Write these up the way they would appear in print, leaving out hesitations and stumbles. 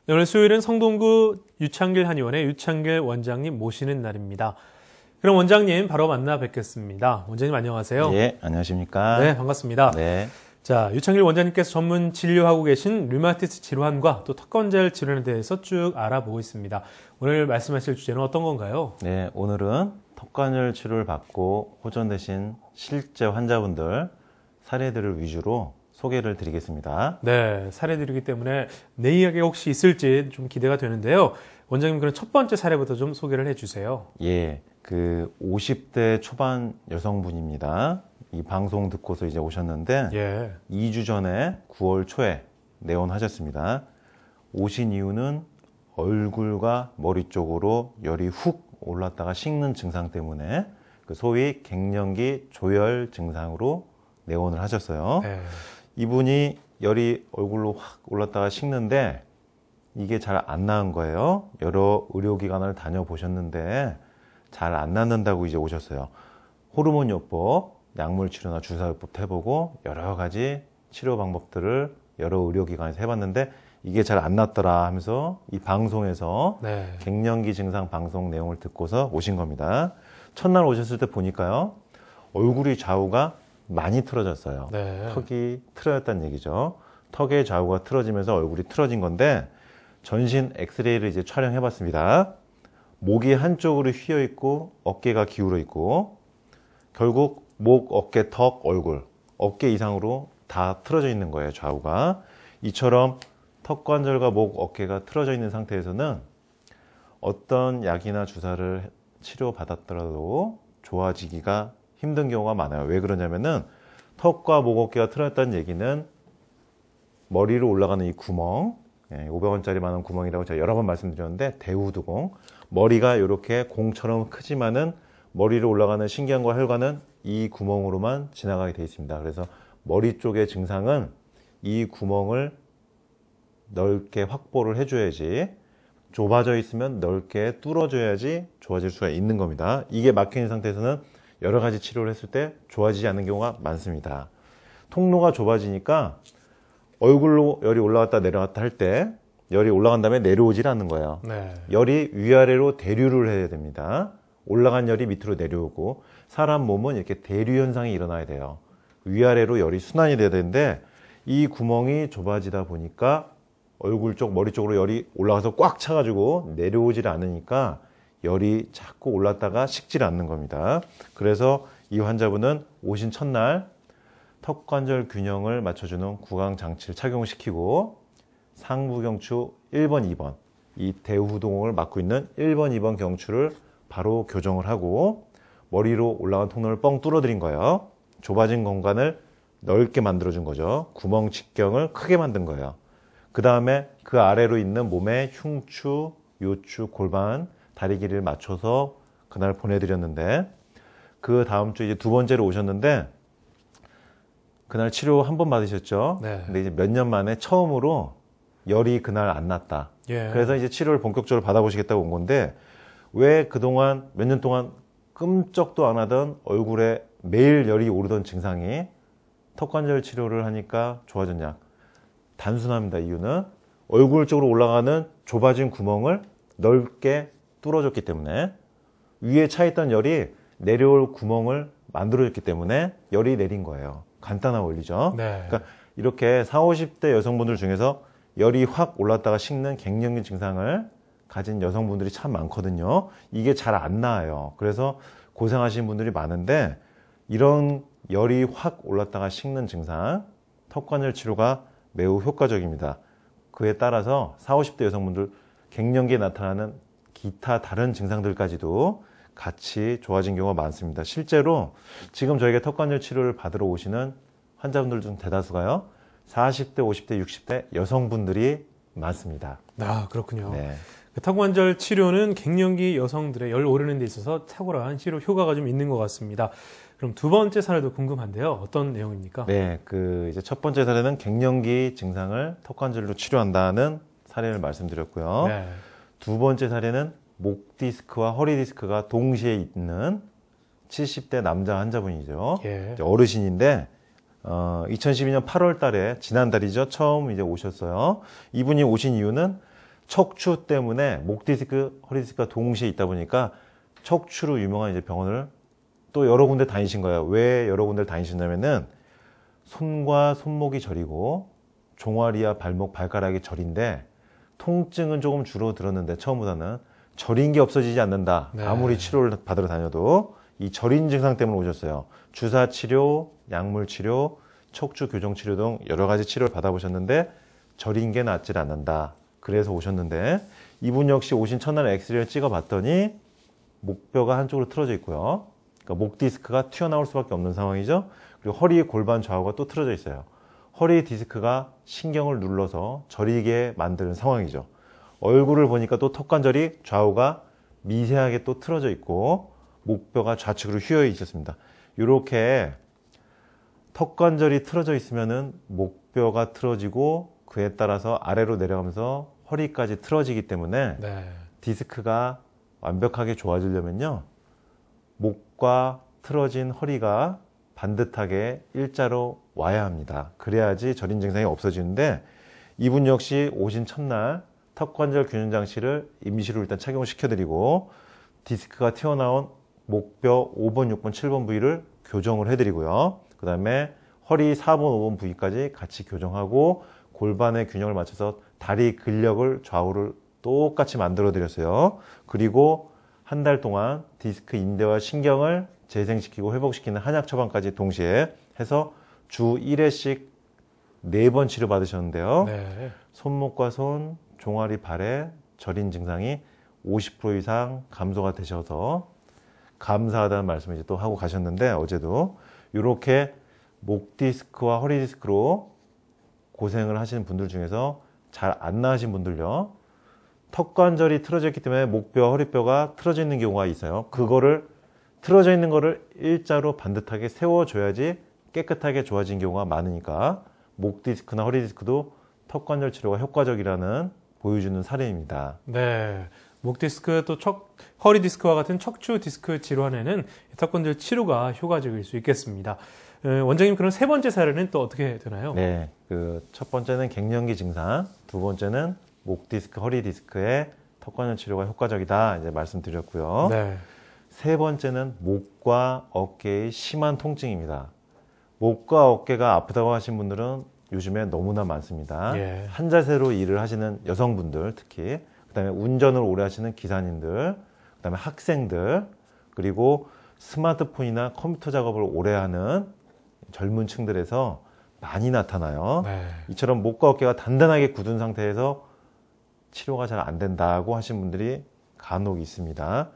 네, 오늘 수요일은 성동구 유창길 한의원의 유창길 원장님 모시는 날입니다. 그럼 원장님 바로 만나 뵙겠습니다. 원장님 안녕하세요. 예, 안녕하십니까. 네, 반갑습니다. 네. 자, 유창길 원장님께서 전문 진료하고 계신 류마티스 질환과 또 턱관절 질환에 대해서 쭉 알아보고 있습니다. 오늘 말씀하실 주제는 어떤 건가요? 네, 오늘은 턱관절 치료를 받고 호전되신 실제 환자분들 사례들을 위주로 소개를 드리겠습니다. 네, 사례들이기 때문에 내 이야기가 혹시 있을지 좀 기대가 되는데요. 원장님 그럼 첫 번째 사례부터 좀 소개를 해주세요. 예, 50대 초반 여성분입니다. 이 방송 듣고서 이제 오셨는데 예. 2주 전에 9월 초에 내원하셨습니다. 오신 이유는 얼굴과 머리 쪽으로 열이 훅 올랐다가 식는 증상 때문에 소위 갱년기 조열 증상으로 내원을 하셨어요. 네. 이분이 열이 얼굴로 확 올랐다가 식는데 이게 잘 안 나은 거예요. 여러 의료기관을 다녀보셨는데 잘 안 낫는다고 이제 오셨어요. 호르몬요법, 약물치료나 주사요법 해보고 여러 가지 치료 방법들을 여러 의료기관에서 해봤는데 이게 잘 안 낫더라 하면서 이 방송에서 네. 갱년기 증상 방송 내용을 듣고서 오신 겁니다. 첫날 오셨을 때 보니까요. 얼굴이 좌우가 많이 틀어졌어요. 네. 턱이 틀어졌다는 얘기죠. 턱의 좌우가 틀어지면서 얼굴이 틀어진 건데 전신 엑스레이를 이제 촬영해 봤습니다. 목이 한쪽으로 휘어 있고 어깨가 기울어 있고 결국 목, 어깨, 턱, 얼굴, 어깨 이상으로 다 틀어져 있는 거예요. 좌우가. 이처럼 턱관절과 목, 어깨가 틀어져 있는 상태에서는 어떤 약이나 주사를 치료받았더라도 좋아지기가 힘든 경우가 많아요. 왜 그러냐면은 턱과 목, 어깨가 틀어졌다는 얘기는 머리로 올라가는 이 구멍, 500원짜리만한 구멍이라고 제가 여러 번 말씀드렸는데 대후두공, 머리가 이렇게 공처럼 크지만은 머리로 올라가는 신경과 혈관은 이 구멍으로만 지나가게 되어 있습니다. 그래서 머리 쪽의 증상은 이 구멍을 넓게 확보를 해줘야지, 좁아져 있으면 넓게 뚫어줘야지 좋아질 수가 있는 겁니다. 이게 막혀 있는 상태에서는 여러 가지 치료를 했을 때 좋아지지 않는 경우가 많습니다. 통로가 좁아지니까 얼굴로 열이 올라갔다 내려갔다 할 때 열이 올라간 다음에 내려오질 않는 거예요. 네. 열이 위아래로 대류를 해야 됩니다. 올라간 열이 밑으로 내려오고 사람 몸은 이렇게 대류 현상이 일어나야 돼요. 위아래로 열이 순환이 돼야 되는데 이 구멍이 좁아지다 보니까 얼굴 쪽, 머리 쪽으로 열이 올라가서 꽉 차가지고 내려오질 않으니까 열이 자꾸 올랐다가 식질 않는 겁니다. 그래서 이 환자분은 오신 첫날 턱관절 균형을 맞춰주는 구강장치를 착용시키고 상부경추 1번, 2번 이 대후두공을 맡고 있는 1번, 2번 경추를 바로 교정을 하고 머리로 올라간 통로를 뻥 뚫어드린 거예요. 좁아진 공간을 넓게 만들어준 거죠. 구멍 직경을 크게 만든 거예요. 그 다음에 그 아래로 있는 몸의 흉추, 요추, 골반, 다리 길이를 맞춰서 그날 보내드렸는데 그 다음 주 이제 두 번째로 오셨는데 그날 치료 한 번 받으셨죠. 네. 근데 이제 몇 년 만에 처음으로 열이 그날 안 났다. 예. 그래서 이제 치료를 본격적으로 받아보시겠다고 온 건데 왜 그동안 몇 년 동안 끔쩍도 안 하던 얼굴에 매일 열이 오르던 증상이 턱관절 치료를 하니까 좋아졌냐? 단순합니다. 이유는 얼굴 쪽으로 올라가는 좁아진 구멍을 넓게 뚫어줬기 때문에 위에 차있던 열이 내려올 구멍을 만들어줬기 때문에 열이 내린 거예요. 간단한 원리죠. 네. 그러니까 이렇게 40, 50대 여성분들 중에서 열이 확 올랐다가 식는 갱년기 증상을 가진 여성분들이 참 많거든요. 이게 잘 안 나아요. 그래서 고생하시는 분들이 많은데 이런 열이 확 올랐다가 식는 증상, 턱관절 치료가 매우 효과적입니다. 그에 따라서 40, 50대 여성분들 갱년기에 나타나는 기타 다른 증상들까지도 같이 좋아진 경우가 많습니다. 실제로 지금 저에게 턱관절 치료를 받으러 오시는 환자분들 중 대다수가요. 40대, 50대, 60대 여성분들이 많습니다. 아, 그렇군요. 네. 턱관절 치료는 갱년기 여성들의 열 오르는 데 있어서 탁월한 치료 효과가 좀 있는 것 같습니다. 그럼 두 번째 사례도 궁금한데요. 어떤 내용입니까? 네, 이제 첫 번째 사례는 갱년기 증상을 턱관절로 치료한다는 사례를 말씀드렸고요. 네. 두 번째 사례는 목 디스크와 허리 디스크가 동시에 있는 70대 남자 환자분이죠. 예. 어르신인데 2012년 8월 달에 지난달이죠. 처음 이제 오셨어요. 이분이 오신 이유는 척추 때문에 목 디스크, 허리 디스크가 동시에 있다 보니까 척추로 유명한 이제 병원을 또 여러 군데 다니신 거예요. 왜 여러 군데를 다니셨냐면은 손과 손목이 저리고 종아리와 발목, 발가락이 저린데 통증은 조금 줄어들었는데 처음보다는 저린 게 없어지지 않는다. 네. 아무리 치료를 받으러 다녀도 이 저린 증상 때문에 오셨어요. 주사 치료, 약물 치료, 척추 교정 치료 등 여러 가지 치료를 받아보셨는데 저린 게 낫질 않는다. 그래서 오셨는데 이분 역시 오신 첫날 엑스레이를 찍어봤더니 목뼈가 한쪽으로 틀어져 있고요. 그러니까 목 디스크가 튀어나올 수밖에 없는 상황이죠. 그리고 허리 골반 좌우가 또 틀어져 있어요. 허리 디스크가 신경을 눌러서 저리게 만드는 상황이죠. 얼굴을 보니까 또 턱관절이 좌우가 미세하게 또 틀어져 있고 목뼈가 좌측으로 휘어 있었습니다. 이렇게 턱관절이 틀어져 있으면은 목뼈가 틀어지고 그에 따라서 아래로 내려가면서 허리까지 틀어지기 때문에 네. 디스크가 완벽하게 좋아지려면요. 목과 틀어진 허리가 반듯하게 일자로 와야 합니다. 그래야지 저린 증상이 없어지는데 이분 역시 오신 첫날 턱관절 균형 장치를 임시로 일단 착용을 시켜드리고 디스크가 튀어나온 목뼈 5번, 6번, 7번 부위를 교정을 해드리고요. 그 다음에 허리 4번, 5번 부위까지 같이 교정하고 골반의 균형을 맞춰서 다리 근력을 좌우를 똑같이 만들어 드렸어요. 그리고 한 달 동안 디스크 인대와 신경을 재생시키고 회복시키는 한약 처방까지 동시에 해서 주 1회씩 4번 치료받으셨는데요. 네. 손목과 손, 종아리, 발에 저린 증상이 50% 이상 감소가 되셔서 감사하다는 말씀을 이제 또 하고 가셨는데 어제도 이렇게 목 디스크와 허리 디스크로 고생을 하시는 분들 중에서 잘 안 나으신 분들요. 턱관절이 틀어져 있기 때문에 목뼈, 허리뼈가 틀어져 있는 경우가 있어요. 그거를 틀어져 있는 거를 일자로 반듯하게 세워줘야지 깨끗하게 좋아진 경우가 많으니까 목 디스크나 허리 디스크도 턱관절 치료가 효과적이라는 보여주는 사례입니다. 네. 목 디스크 또 허리 디스크와 같은 척추 디스크 질환에는 턱관절 치료가 효과적일 수 있겠습니다. 원장님, 그럼 세 번째 사례는 또 어떻게 되나요? 네. 그 첫 번째는 갱년기 증상, 두 번째는 목 디스크, 허리 디스크의 턱관절 치료가 효과적이다 이제 말씀드렸고요. 네. 세 번째는 목과 어깨의 심한 통증입니다. 목과 어깨가 아프다고 하신 분들은 요즘에 너무나 많습니다. 예. 한 자세로 일을 하시는 여성분들 특히, 그다음에 운전을 오래 하시는 기사님들, 그다음에 학생들, 그리고 스마트폰이나 컴퓨터 작업을 오래 하는 젊은 층들에서 많이 나타나요. 네. 이처럼 목과 어깨가 단단하게 굳은 상태에서 치료가 잘 안 된다고 하신 분들이 간혹 있습니다.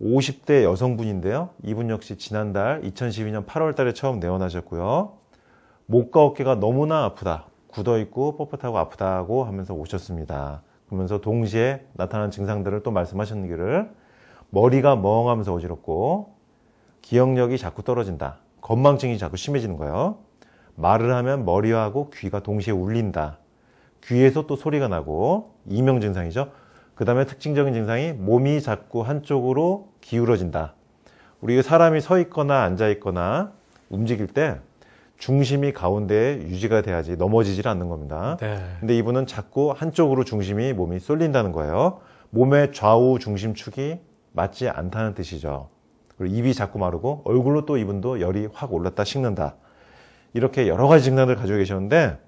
50대 여성분인데요. 이분 역시 지난달 2012년 8월 달에 처음 내원하셨고요. 목과 어깨가 너무나 아프다. 굳어있고 뻣뻣하고 아프다고 하면서 오셨습니다. 그러면서 동시에 나타나는 증상들을 또 말씀하셨기를 머리가 멍하면서 어지럽고 기억력이 자꾸 떨어진다. 건망증이 자꾸 심해지는 거예요. 말을 하면 머리하고 귀가 동시에 울린다. 귀에서 또 소리가 나고 이명 증상이죠. 그 다음에 특징적인 증상이 몸이 자꾸 한쪽으로 기울어진다. 우리 사람이 서 있거나 앉아 있거나 움직일 때 중심이 가운데에 유지가 돼야지 넘어지질 않는 겁니다. 네. 근데 이분은 자꾸 한쪽으로 중심이 몸이 쏠린다는 거예요. 몸의 좌우 중심축이 맞지 않다는 뜻이죠. 그리고 입이 자꾸 마르고 얼굴로 또 이분도 열이 확 올랐다 식는다. 이렇게 여러 가지 증상들을 가지고 계셨는데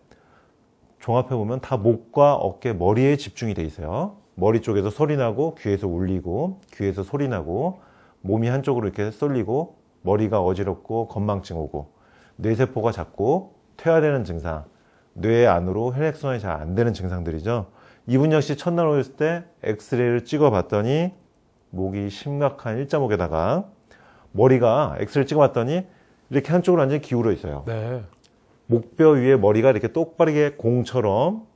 종합해보면 다 목과 어깨, 머리에 집중이 돼 있어요. 머리 쪽에서 소리 나고 귀에서 울리고 귀에서 소리 나고 몸이 한쪽으로 이렇게 쏠리고 머리가 어지럽고 건망증 오고 뇌세포가 자꾸 퇴화되는 증상, 뇌 안으로 혈액순환이 잘 안 되는 증상들이죠. 이분 역시 첫날 오셨을 때 엑스레이를 찍어봤더니 목이 심각한 일자목에다가 머리가 엑스레이를 찍어봤더니 이렇게 한쪽으로 완전히 기울어 있어요. 네. 목뼈 위에 머리가 이렇게 똑바르게 공처럼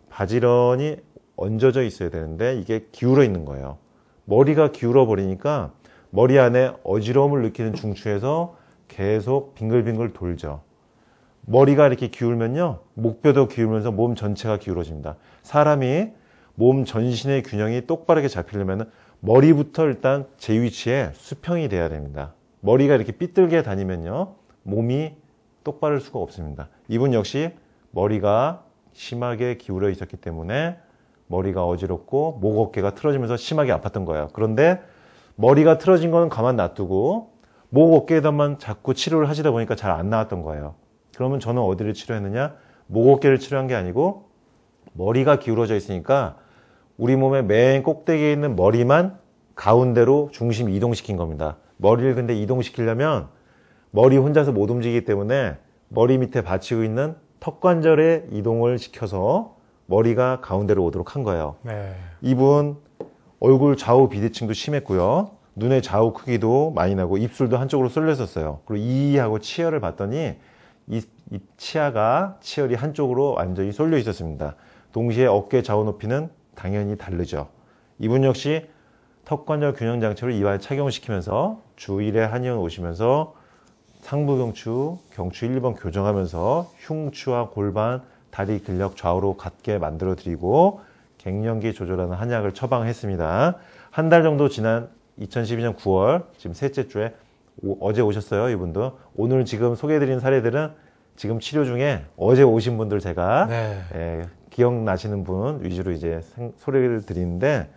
바지런히 얹어져 있어야 되는데 이게 기울어 있는 거예요. 머리가 기울어 버리니까 머리 안에 어지러움을 느끼는 중추에서 계속 빙글빙글 돌죠. 머리가 이렇게 기울면요, 목뼈도 기울면서 몸 전체가 기울어집니다. 사람이 몸 전신의 균형이 똑바르게 잡히려면 머리부터 일단 제 위치에 수평이 돼야 됩니다. 머리가 이렇게 삐뚤게 다니면요, 몸이 똑바를 수가 없습니다. 이분 역시 머리가 심하게 기울어 있었기 때문에 머리가 어지럽고 목 어깨가 틀어지면서 심하게 아팠던 거예요. 그런데 머리가 틀어진 거는 가만 놔두고 목 어깨에다만 자꾸 치료를 하시다 보니까 잘 안 나았던 거예요. 그러면 저는 어디를 치료했느냐? 목 어깨를 치료한 게 아니고 머리가 기울어져 있으니까 우리 몸의 맨 꼭대기에 있는 머리만 가운데로 중심 이동시킨 겁니다. 머리를 근데 이동시키려면 머리 혼자서 못 움직이기 때문에 머리 밑에 받치고 있는 턱관절에 이동을 시켜서 머리가 가운데로 오도록 한 거예요. 네. 이분 얼굴 좌우 비대칭도 심했고요. 눈의 좌우 크기도 많이 나고 입술도 한쪽으로 쏠려 있었어요. 그리고 이하고 치열을 봤더니 이 치열이 한쪽으로 완전히 쏠려 있었습니다. 동시에 어깨 좌우 높이는 당연히 다르죠. 이분 역시 턱관절 균형 장치를 이마에 착용시키면서 주 1회 한의원 오시면서 상부 경추 1, 2번 교정하면서 흉추와 골반, 다리 근력 좌우로 갖게 만들어 드리고 갱년기 조절하는 한약을 처방했습니다. 한 달 정도 지난 2012년 9월 지금 셋째 주에 어제 오셨어요. 이분도. 오늘 지금 소개해드린 사례들은 지금 치료 중에 어제 오신 분들 제가 네. 기억나시는 분 위주로 이제 소개를 드리는데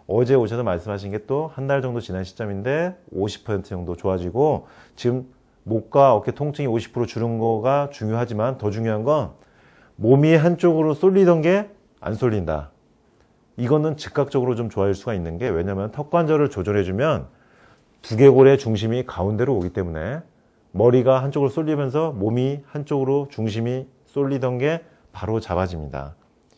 어제 오셔서 말씀하신 게 또 한 달 정도 지난 시점인데 50% 정도 좋아지고 지금 목과 어깨 통증이 50% 줄은 거가 중요하지만 더 중요한 건 몸이 한쪽으로 쏠리던 게 안 쏠린다. 이거는 즉각적으로 좀 좋아질 수가 있는 게 왜냐하면 턱관절을 조절해주면 두개골의 중심이 가운데로 오기 때문에 머리가 한쪽으로 쏠리면서 몸이 한쪽으로 중심이 쏠리던 게 바로 잡아집니다.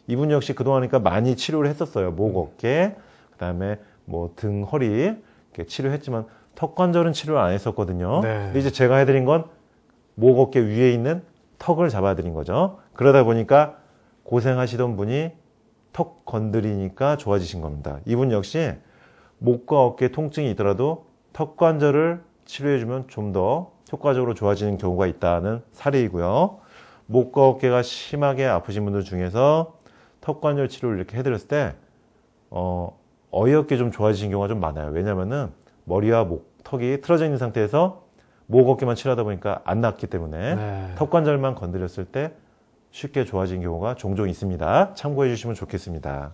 이분 역시 그동안 그러니까 많이 치료를 했었어요. 목, 어깨, 그 다음에 뭐 등, 허리 이렇게 치료했지만 턱관절은 치료를 안 했었거든요. 네. 근데 이제 제가 해드린 건 목, 어깨 위에 있는 턱을 잡아드린 거죠. 그러다 보니까 고생하시던 분이 턱 건드리니까 좋아지신 겁니다. 이분 역시 목과 어깨 통증이 있더라도 턱관절을 치료해주면 좀 더 효과적으로 좋아지는 경우가 있다는 사례이고요. 목과 어깨가 심하게 아프신 분들 중에서 턱관절 치료를 이렇게 해드렸을 때 어이없게 좀 좋아지신 경우가 좀 많아요. 왜냐면은 머리와 목, 턱이 틀어져 있는 상태에서 목, 어깨만 치료하다 보니까 안 낫기 때문에 네. 턱관절만 건드렸을 때 쉽게 좋아진 경우가 종종 있습니다. 참고해 주시면 좋겠습니다.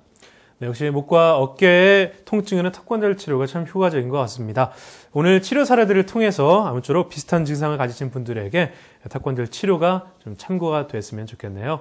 네, 역시 목과 어깨의 통증에는 턱관절 치료가 참 효과적인 것 같습니다. 오늘 치료 사례들을 통해서 아무쪼록 비슷한 증상을 가지신 분들에게 턱관절 치료가 좀 참고가 됐으면 좋겠네요.